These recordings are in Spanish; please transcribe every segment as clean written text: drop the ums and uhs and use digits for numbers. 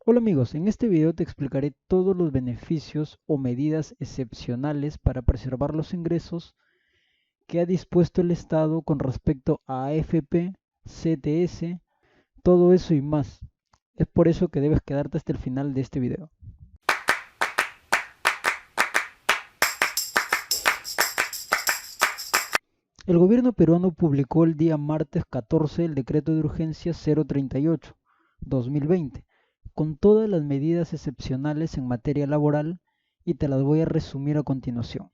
Hola amigos, en este video te explicaré todos los beneficios o medidas excepcionales para preservar los ingresos que ha dispuesto el Estado con respecto a AFP, CTS, todo eso y más. Es por eso que debes quedarte hasta el final de este video. El gobierno peruano publicó el día martes 14 el decreto de urgencia 038-2020 con todas las medidas excepcionales en materia laboral y te las voy a resumir a continuación.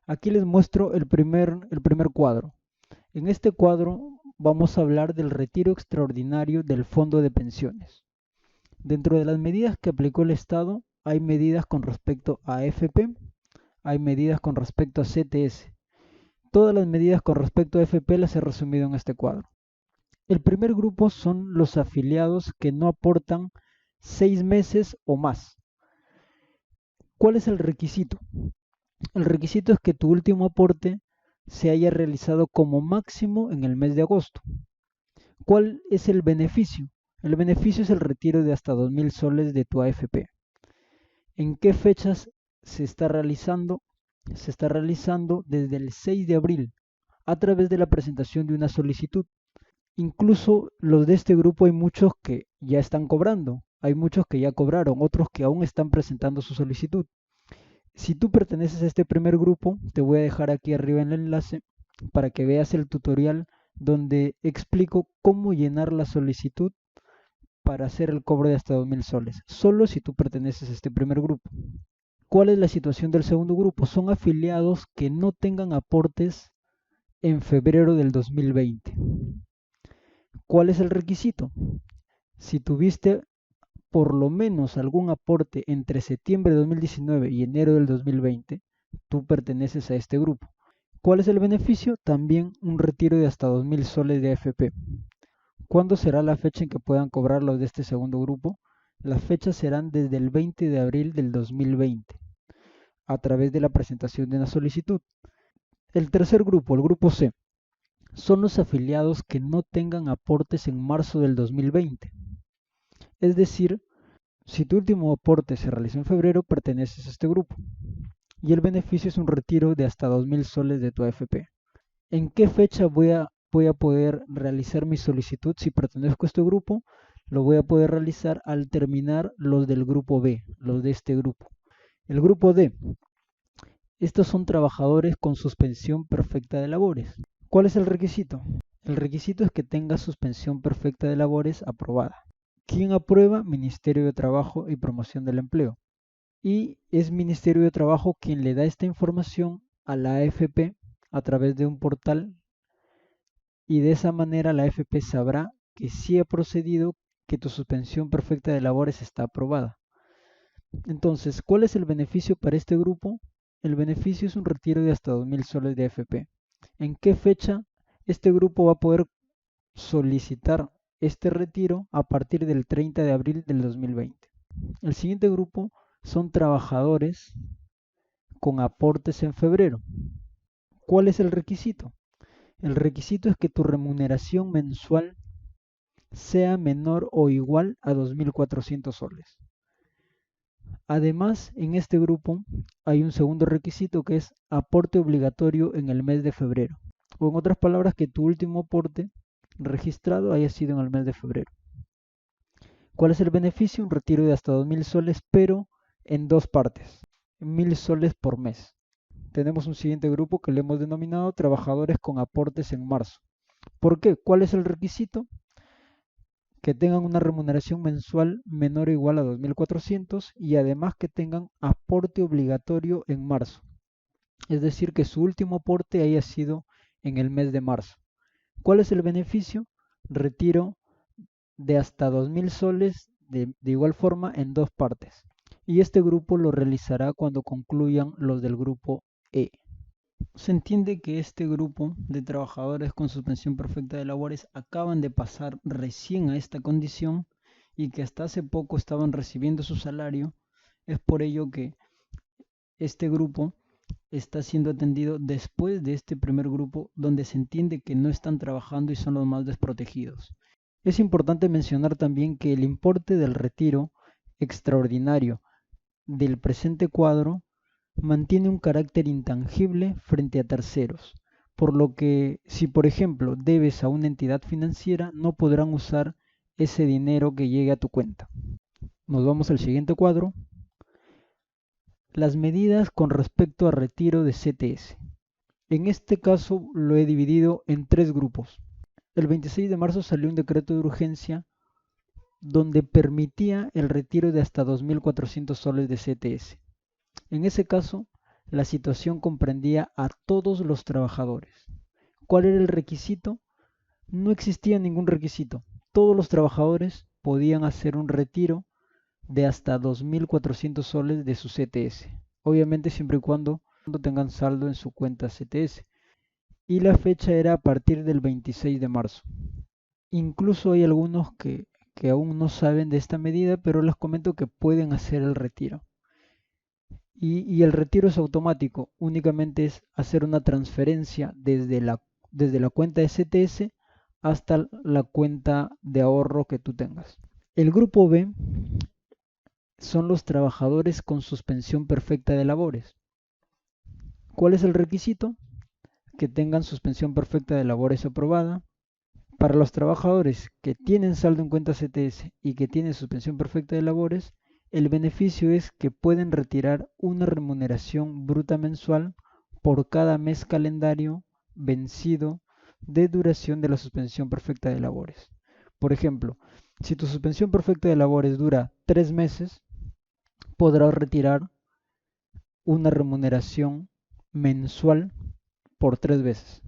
Aquí les muestro el primer cuadro. En este cuadro vamos a hablar del retiro extraordinario del fondo de pensiones. Dentro de las medidas que aplicó el Estado, hay medidas con respecto a AFP, hay medidas con respecto a CTS. Todas las medidas con respecto a AFP las he resumido en este cuadro. El primer grupo son los afiliados que no aportan 6 meses o más. ¿Cuál es el requisito? El requisito es que tu último aporte se haya realizado como máximo en el mes de agosto. ¿Cuál es el beneficio? El beneficio es el retiro de hasta 2.000 soles de tu AFP. ¿En qué fechas se está realizando? Se está realizando desde el 6 de abril a través de la presentación de una solicitud. Incluso los de este grupo hay muchos que ya están cobrando, hay muchos que ya cobraron, otros que aún están presentando su solicitud. Si tú perteneces a este primer grupo, te voy a dejar aquí arriba en el enlace para que veas el tutorial donde explico cómo llenar la solicitud para hacer el cobro de hasta 2.000 soles, solo si tú perteneces a este primer grupo. ¿Cuál es la situación del segundo grupo? Son afiliados que no tengan aportes en febrero del 2020. ¿Cuál es el requisito? Si tuviste por lo menos algún aporte entre septiembre de 2019 y enero del 2020, tú perteneces a este grupo. ¿Cuál es el beneficio? También un retiro de hasta 2.000 soles de AFP. ¿Cuándo será la fecha en que puedan cobrar los de este segundo grupo? Las fechas serán desde el 20 de abril del 2020, a través de la presentación de una solicitud. El tercer grupo, el grupo C, son los afiliados que no tengan aportes en marzo del 2020. Es decir, si tu último aporte se realizó en febrero, perteneces a este grupo. Y el beneficio es un retiro de hasta 2.000 soles de tu AFP. ¿En qué fecha voy a poder realizar mi solicitud si pertenezco a este grupo? Lo voy a poder realizar al terminar los del grupo B, los de este grupo. El grupo D, estos son trabajadores con suspensión perfecta de labores. ¿Cuál es el requisito? El requisito es que tenga suspensión perfecta de labores aprobada. ¿Quién aprueba? Ministerio de Trabajo y Promoción del Empleo. Y es Ministerio de Trabajo quien le da esta información a la AFP a través de un portal y de esa manera la AFP sabrá que sí ha procedido, que tu suspensión perfecta de labores está aprobada. Entonces, ¿cuál es el beneficio para este grupo? El beneficio es un retiro de hasta 2.000 soles de AFP. ¿En qué fecha este grupo va a poder solicitar este retiro? A partir del 30 de abril del 2020. El siguiente grupo son trabajadores con aportes en febrero. ¿Cuál es el requisito? El requisito es que tu remuneración mensual sea menor o igual a 2.400 soles. Además, en este grupo hay un segundo requisito que es aporte obligatorio en el mes de febrero. O en otras palabras, que tu último aporte registrado haya sido en el mes de febrero. ¿Cuál es el beneficio? Un retiro de hasta 2.000 soles, pero en dos partes, 1.000 soles por mes. Tenemos un siguiente grupo que le hemos denominado trabajadores con aportes en marzo. ¿Por qué? ¿Cuál es el requisito? Que tengan una remuneración mensual menor o igual a 2.400 y además que tengan aporte obligatorio en marzo. Es decir, que su último aporte haya sido en el mes de marzo. ¿Cuál es el beneficio? Retiro de hasta 2.000 soles de igual forma en dos partes. Y este grupo lo realizará cuando concluyan los del grupo E. Se entiende que este grupo de trabajadores con suspensión perfecta de labores acaban de pasar recién a esta condición y que hasta hace poco estaban recibiendo su salario. Es por ello que este grupo está siendo atendido después de este primer grupo, donde se entiende que no están trabajando y son los más desprotegidos. Es importante mencionar también que el importe del retiro extraordinario del presente cuadro mantiene un carácter intangible frente a terceros, por lo que si por ejemplo debes a una entidad financiera, no podrán usar ese dinero que llegue a tu cuenta. Nos vamos al siguiente cuadro. Las medidas con respecto a retiro de CTS. En este caso lo he dividido en tres grupos. El 26 de marzo salió un decreto de urgencia donde permitía el retiro de hasta 2.400 soles de CTS. En ese caso, la situación comprendía a todos los trabajadores. ¿Cuál era el requisito? No existía ningún requisito. Todos los trabajadores podían hacer un retiro de hasta 2.400 soles de su CTS. Obviamente siempre y cuando tengan saldo en su cuenta CTS. Y la fecha era a partir del 26 de marzo. Incluso hay algunos que aún no saben de esta medida, pero les comento que pueden hacer el retiro. Y el retiro es automático, únicamente es hacer una transferencia desde la cuenta de CTS hasta la cuenta de ahorro que tú tengas. El grupo B son los trabajadores con suspensión perfecta de labores. ¿Cuál es el requisito? Que tengan suspensión perfecta de labores aprobada. Para los trabajadores que tienen saldo en cuenta CTS y que tienen suspensión perfecta de labores, el beneficio es que pueden retirar una remuneración bruta mensual por cada mes calendario vencido de duración de la suspensión perfecta de labores. Por ejemplo, si tu suspensión perfecta de labores dura 3 meses, podrás retirar una remuneración mensual por 3 veces,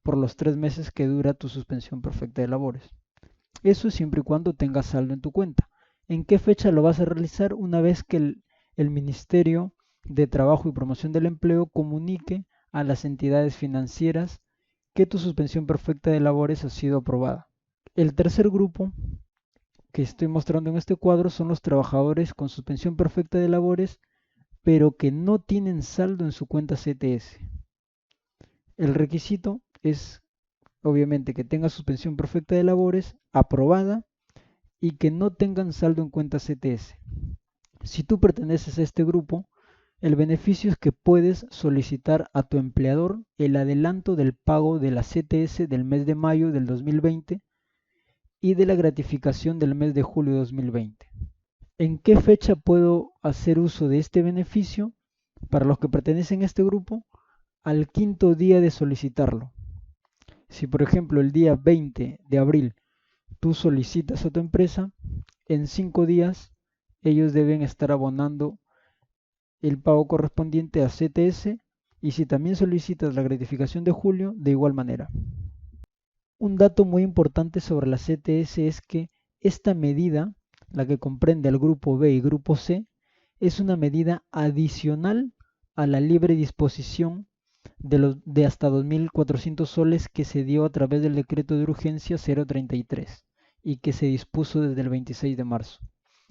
por los 3 meses que dura tu suspensión perfecta de labores. Eso siempre y cuando tengas saldo en tu cuenta. ¿En qué fecha lo vas a realizar? Una vez que el Ministerio de Trabajo y Promoción del Empleo comunique a las entidades financieras que tu suspensión perfecta de labores ha sido aprobada. El tercer grupo que estoy mostrando en este cuadro son los trabajadores con suspensión perfecta de labores, pero que no tienen saldo en su cuenta CTS. El requisito es obviamente que tenga suspensión perfecta de labores aprobada y que no tengan saldo en cuenta CTS. Si tú perteneces a este grupo, el beneficio es que puedes solicitar a tu empleador el adelanto del pago de la CTS del mes de mayo del 2020 y de la gratificación del mes de julio de 2020. ¿En qué fecha puedo hacer uso de este beneficio? Para los que pertenecen a este grupo, al quinto día de solicitarlo. Si por ejemplo el día 20 de abril tú solicitas a tu empresa, en 5 días ellos deben estar abonando el pago correspondiente a CTS, y si también solicitas la gratificación de julio, de igual manera. Un dato muy importante sobre la CTS es que esta medida, la que comprende al grupo B y grupo C, es una medida adicional a la libre disposición de hasta 2.400 soles que se dio a través del decreto de urgencia 033 y que se dispuso desde el 26 de marzo.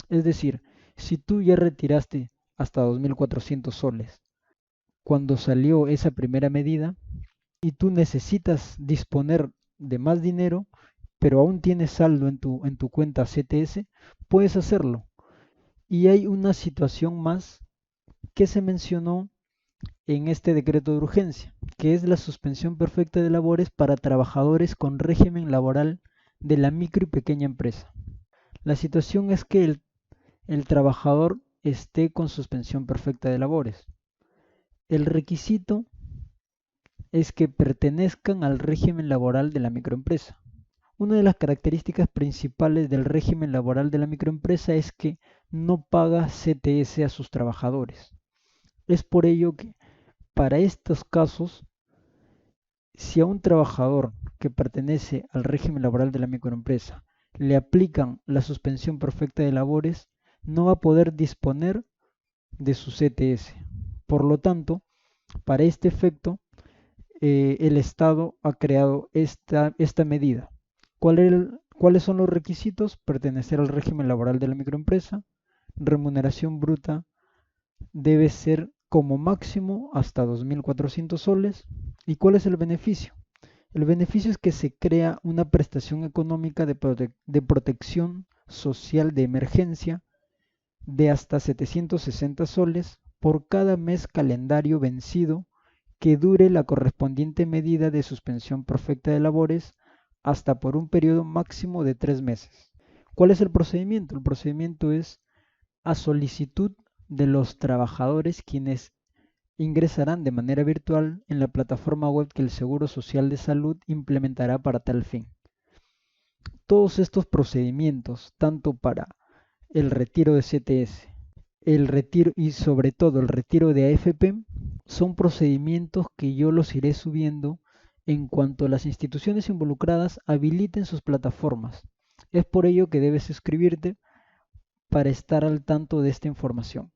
Es decir, si tú ya retiraste hasta 2.400 soles cuando salió esa primera medida y tú necesitas disponer de más dinero, pero aún tienes saldo en tu cuenta CTS, puedes hacerlo. Y hay una situación más que se mencionó en este decreto de urgencia, que es la suspensión perfecta de labores para trabajadores con régimen laboral de la micro y pequeña empresa. La situación es que el trabajador esté con suspensión perfecta de labores. El requisito es que pertenezcan al régimen laboral de la microempresa. Una de las características principales del régimen laboral de la microempresa es que no paga CTS a sus trabajadores. Es por ello que para estos casos, si a un trabajador que pertenece al régimen laboral de la microempresa le aplican la suspensión perfecta de labores, no va a poder disponer de su CTS. Por lo tanto, para este efecto, el Estado ha creado esta medida. ¿Cuáles son los requisitos? Pertenecer al régimen laboral de la microempresa, remuneración bruta debe ser como máximo hasta 2.400 soles. ¿Y cuál es el beneficio? El beneficio es que se crea una prestación económica de protección social de emergencia de hasta 760 soles por cada mes calendario vencido que dure la correspondiente medida de suspensión perfecta de labores hasta por un periodo máximo de 3 meses. ¿Cuál es el procedimiento? El procedimiento es a solicitud de los trabajadores, quienes ingresarán de manera virtual en la plataforma web que el Seguro Social de Salud implementará para tal fin. Todos estos procedimientos, tanto para el retiro de CTS, el retiro y sobre todo el retiro de AFP, son procedimientos que yo los iré subiendo en cuanto las instituciones involucradas habiliten sus plataformas. Es por ello que debes suscribirte para estar al tanto de esta información.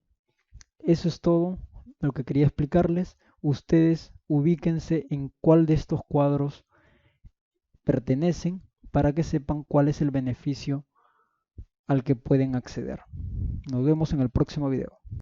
Eso es todo lo que quería explicarles. Ustedes ubíquense en cuál de estos cuadros pertenecen para que sepan cuál es el beneficio al que pueden acceder. Nos vemos en el próximo video.